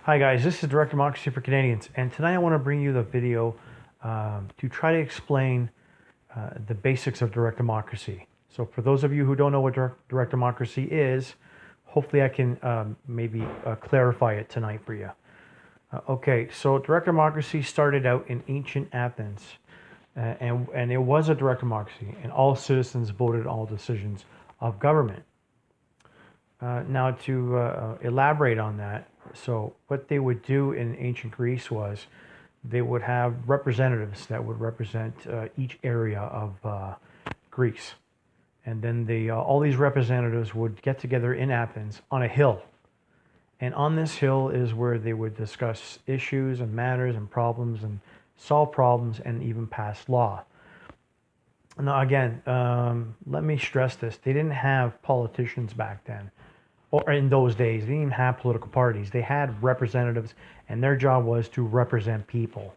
Hi guys, this is Direct Democracy for Canadians, and tonight I want to bring you the video to try to explain the basics of direct democracy. So for those of you who don't know what direct democracy is, hopefully I can maybe clarify it tonight for you. Okay, so direct democracy started out in ancient Athens, and it was a direct democracy, and all citizens voted all decisions of government. Now, to elaborate on that, so what they would do in ancient Greece was they would have representatives that would represent each area of Greece. And then all these representatives would get together in Athens on a hill. And on this hill is where they would discuss issues and matters and problems and solve problems and even pass law. Now, again, let me stress this. They didn't have politicians back then, or in those days. They didn't even have political parties. They had representatives, and their job was to represent people.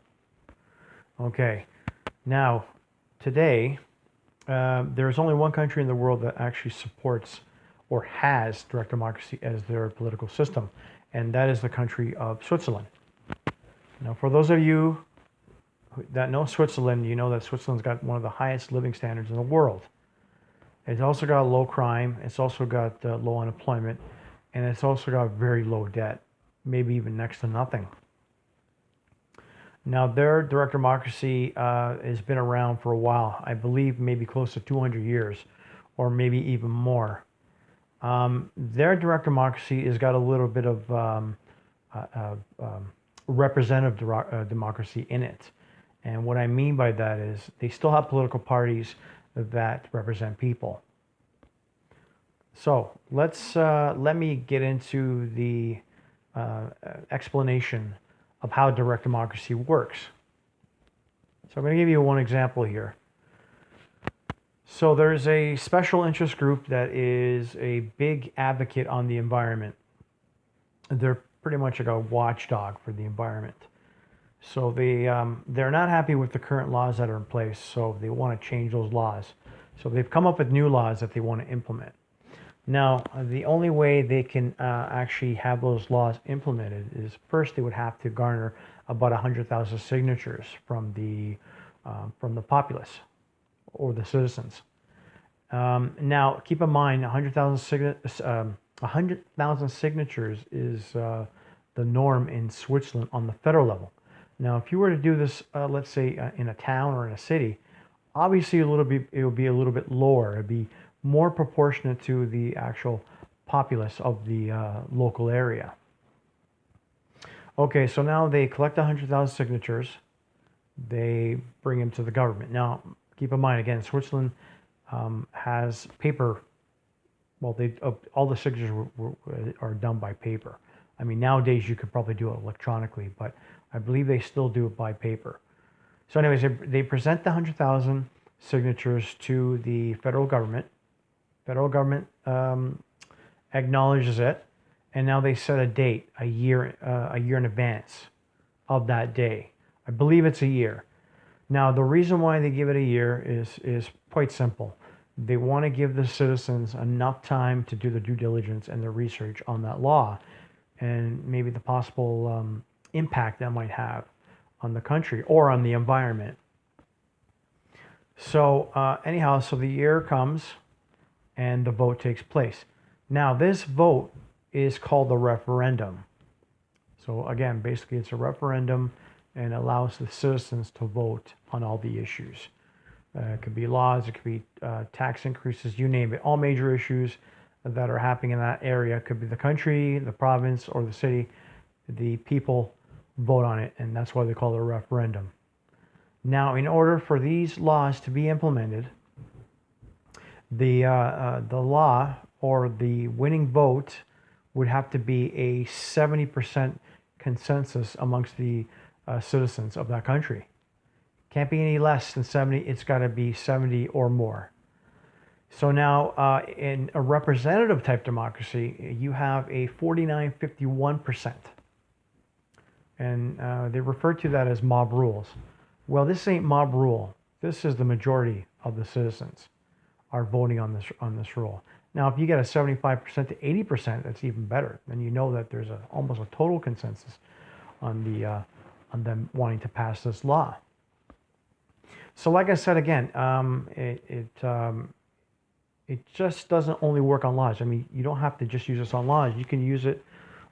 Okay, now, today, there's only one country in the world that actually supports or has direct democracy as their political system, and that is the country of Switzerland. Now, for those of you that know Switzerland, you know that Switzerland's got one of the highest living standards in the world. It's also got low crime, it's also got low unemployment, and it's also got very low debt, maybe even next to nothing. Now, their direct democracy has been around for a while. I believe maybe close to 200 years, or maybe even more. Their direct democracy has got a little bit of representative democracy in it. And what I mean by that is they still have political parties that represent people. So let me get into the explanation of how direct democracy works. So I'm going to give you one example here. So there's a special interest group that is a big advocate on the environment. They're pretty much like a watchdog for the environment. So they're not happy with the current laws that are in place, so they want to change those laws. So they've come up with new laws that they want to implement. Now, the only way they can actually have those laws implemented is first they would have to garner about 100,000 signatures from the populace or the citizens. Now, keep in mind, 100,000 signatures is the norm in Switzerland on the federal level. Now, if you were to do this, let's say in a town or in a city, obviously it would be a little bit lower. It'd be more proportionate to the actual populace of the local area. Okay, so now they collect 100,000 signatures. They bring them to the government. Now, keep in mind, again, Switzerland has paper. Well, all the signatures are done by paper. I mean, nowadays you could probably do it electronically, but I believe they still do it by paper. So anyways, they present the 100,000 signatures to the federal government. Federal government acknowledges it, and now they set a date, a year in advance of that day. I believe it's a year. Now, the reason why they give it a year is quite simple. They want to give the citizens enough time to do the due diligence and the research on that law, and maybe the possible impact that might have on the country or on the environment. So anyhow, so the year comes and the vote takes place. Now, this vote is called the referendum. So again, basically it's a referendum and allows the citizens to vote on all the issues. It could be laws, it could be tax increases, you name it. All major issues that are happening in that area. It could be the country, the province, or the city. The people vote on it, and that's why they call it a referendum. Now, in order for these laws to be implemented, the law or the winning vote would have to be a 70% consensus amongst the citizens of that country. Can't be any less than 70. It's got to be 70 or more. So now, in a representative type democracy, you have a 49-51%. And they refer to that as mob rules. Well, this ain't mob rule. This is the majority of the citizens are voting on this rule. Now, if you get a 75% to 80%, that's even better. Then you know that there's almost a total consensus on on them wanting to pass this law. So, like I said again, it just doesn't only work on laws. I mean, you don't have to just use this on laws. You can use it,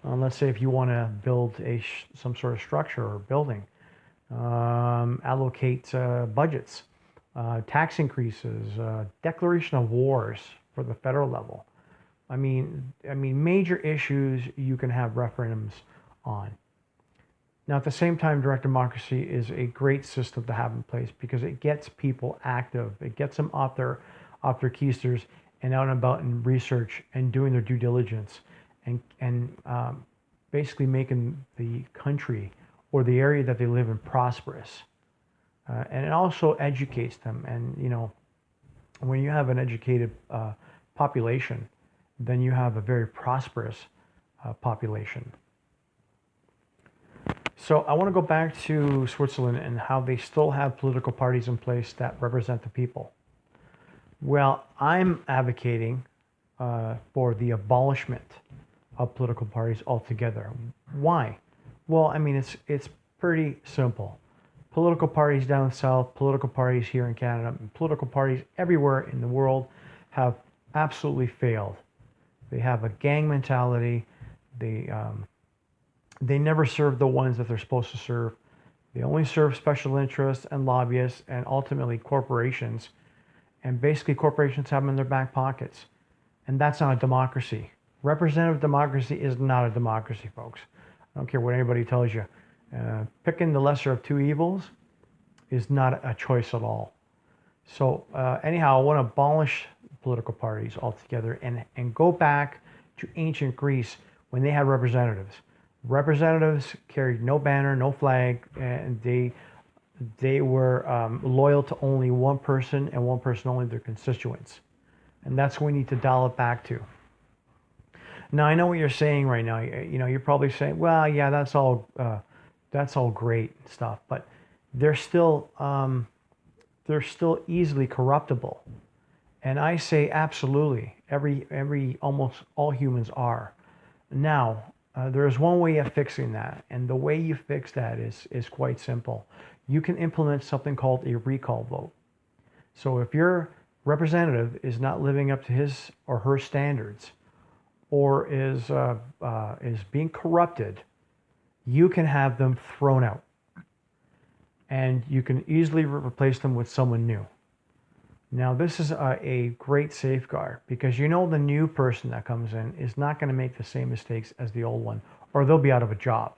let's say, if you want to build some sort of structure or building, allocate budgets, tax increases, declaration of wars for the federal level. I mean, major issues you can have referendums on. Now, at the same time, direct democracy is a great system to have in place because it gets people active. It gets them off their keisters and out and about in research and doing their due diligence and basically making the country or the area that they live in prosperous. And it also educates them. And, you know, when you have an educated population, then you have a very prosperous population. So I want to go back to Switzerland and how they still have political parties in place that represent the people. Well, I'm advocating for the abolishment of political parties altogether. Why? Well, I mean, it's pretty simple. Political parties down south, political parties here in Canada, and political parties everywhere in the world have absolutely failed. They have a gang mentality. They never serve the ones that they're supposed to serve. They only serve special interests and lobbyists and ultimately corporations. And basically corporations have them in their back pockets. And that's not a democracy. Representative democracy is not a democracy, folks. I don't care what anybody tells you. Picking the lesser of two evils is not a choice at all. So anyhow, I want to abolish political parties altogether and go back to ancient Greece when they had representatives. Representatives carried no banner, no flag, and they were loyal to only one person and one person only, their constituents. And that's what we need to dial it back to. Now, I know what you're saying right now. You know, you're probably saying, well, yeah, that's all great stuff, but they're still easily corruptible. And I say absolutely, almost all humans are. Now, there is one way of fixing that, and the way you fix that is quite simple. You can implement something called a recall vote. So if your representative is not living up to his or her standards, or is being corrupted, you can have them thrown out, and you can easily replace them with someone new. Now, this is a great safeguard because you know the new person that comes in is not going to make the same mistakes as the old one, or they'll be out of a job.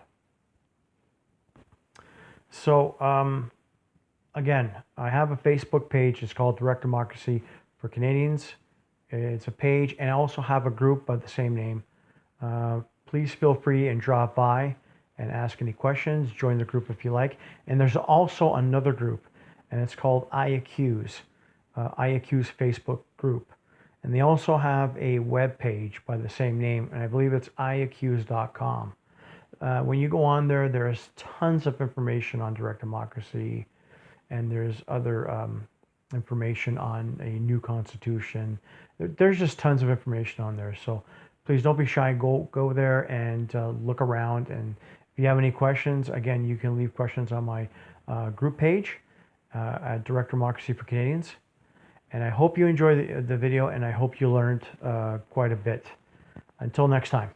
So, again, I have a Facebook page. It's called Direct Democracy for Canadians. It's a page, and I also have a group by the same name. Please feel free and drop by and ask any questions. Join the group if you like. And there's also another group, and it's called IAQs. IAQ's Facebook group. And they also have a web page by the same name, and I believe it's iaqs.com. When you go on there, there's tons of information on direct democracy, and there's other information on a new constitution. There's just tons of information on there. So please don't be shy. Go there and look around. And if you have any questions, again, you can leave questions on my group page at Direct Democracy for Canadians. And I hope you enjoyed the video, and I hope you learned quite a bit. Until next time.